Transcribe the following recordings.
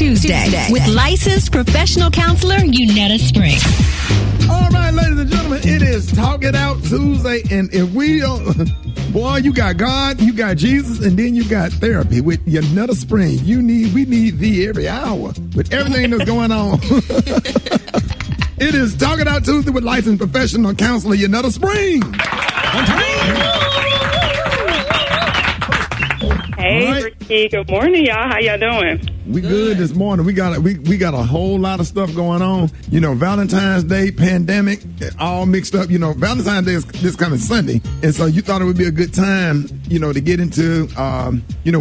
Tuesday with licensed professional counselor Yunetta Spring. All right, ladies and gentlemen, it is Talk It Out Tuesday, and if we don't, boy, you got God, you got Jesus, and then you got therapy with Yunetta Spring. We need thee every hour with everything that's going on. It is Talk It Out Tuesday with licensed professional counselor Yunetta Spring. Hey, right. Rickey. Good morning, y'all. How y'all doing? We good this morning. We got a whole lot of stuff going on. You know, Valentine's Day, pandemic, all mixed up. You know, Valentine's Day is this coming Sunday, and so you thought it would be a good time, you know, to get into,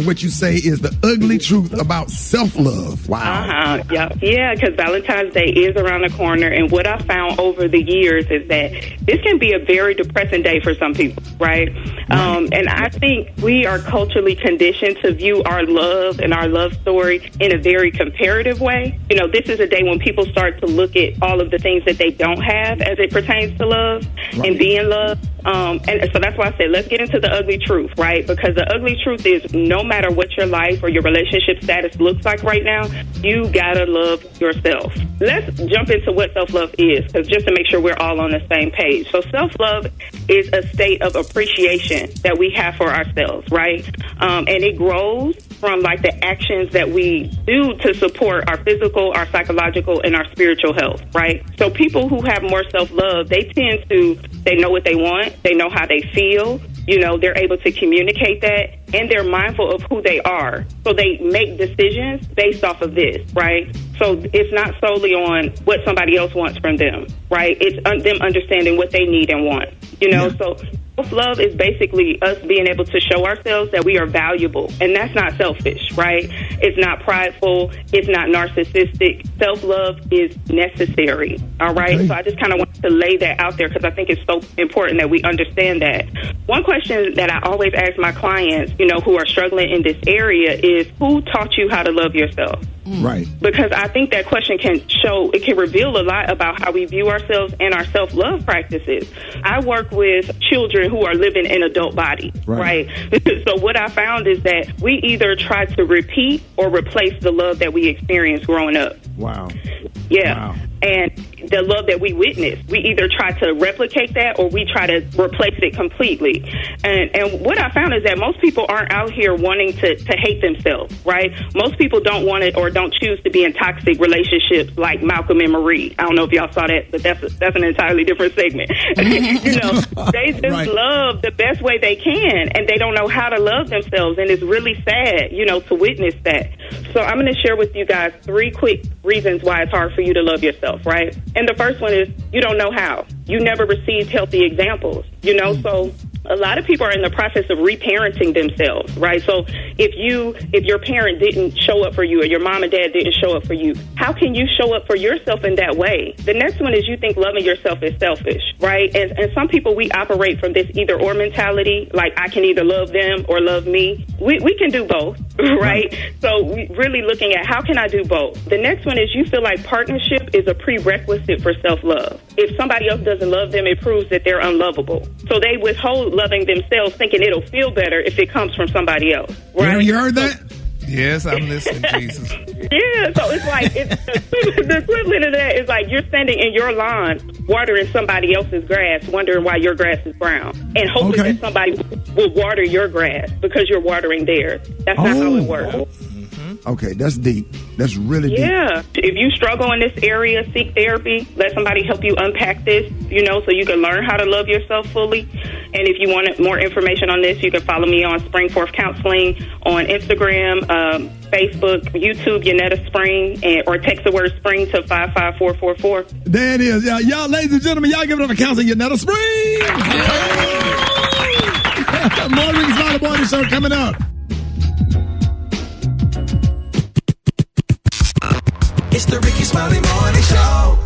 what you say is the ugly truth about self-love. Wow. Yeah, because Valentine's Day is around the corner, and what I found over the years is that this can be a very depressing day for some people, right? And I think we are culturally conditioned to view our love and our love story in a very comparative way. You know, this is a day when people start to look at all of the things that they don't have as it pertains to love and being loved. And so that's why I said, let's get into the ugly truth, right? Because the ugly truth is no matter what your life or your relationship status looks like right now, you gotta love yourself. Let's jump into what self-love is, because just to make sure we're all on the same page. So self-love is a state of appreciation that we have for ourselves, right? And it grows from like the actions that we do to support our physical, our psychological, and our spiritual health, right? So people who have more self-love, they know what they want, they know how they feel, you know, they're able to communicate that, and they're mindful of who they are. So they make decisions based off of this, right? So it's not solely on what somebody else wants from them, right? It's them understanding what they need and want, you know? Yeah. So self-love is basically us being able to show ourselves that we are valuable, and that's not selfish, right? It's not prideful. It's not narcissistic. Self-love is necessary, all right? Okay. So I just kind of wanted to lay that out there because I think it's so important that we understand that. One question that I always ask my clients, you know, who are struggling in this area is, who taught you how to love yourself? Right. Because I think that question can reveal a lot about how we view ourselves and our self-love practices. I work with children who are living in adult bodies, right? So what I found is that we either try to repeat or replace the love that we experienced growing up. Wow. Yeah. Wow. And the love that we witnessed, we either try to replicate that or we try to replace it completely. And what I found is that most people aren't out here wanting to hate themselves, right? Most people don't want it or don't choose to be in toxic relationships like Malcolm and Marie. I don't know if y'all saw that, but that's an entirely different segment. You know, they just love the best way they can, and they don't know how to love themselves, and it's really sad, you know, to witness that. So I'm going to share with you guys 3 quick reasons why it's hard for you to love yourself, right? And the first one is you don't know how. You never received healthy examples, you know, so a lot of people are in the process of reparenting themselves, right? So if your parent didn't show up for you or your mom and dad didn't show up for you, how can you show up for yourself in that way? The next one is you think loving yourself is selfish, right? And some people, we operate from this either or mentality, like I can either love them or love me. We can do both, right? So we really looking at how can I do both? The next one is you feel like partnership is a prerequisite for self-love. If somebody else doesn't love them, it proves that they're unlovable. So they withhold loving themselves, thinking it'll feel better if it comes from somebody else, right? You heard that? Yes, I'm listening, Jesus. Yeah, so it's like the equivalent of that is like you're standing in your lawn watering somebody else's grass, wondering why your grass is brown, and hoping that somebody will water your grass because you're watering theirs. That's not how it works. Okay, that's deep. That's really deep. Yeah. If you struggle in this area, seek therapy. Let somebody help you unpack this, you know, so you can learn how to love yourself fully. And if you want more information on this, you can follow me on Springforth Counseling on Instagram, Facebook, YouTube, Yunetta Spring, or text the word Spring to 55444. There it is. Y'all, ladies and gentlemen, y'all give it up for counseling Yunetta Spring. More Rickey Smiley Morning Show coming up. It's the Rickey Smiley Morning Show.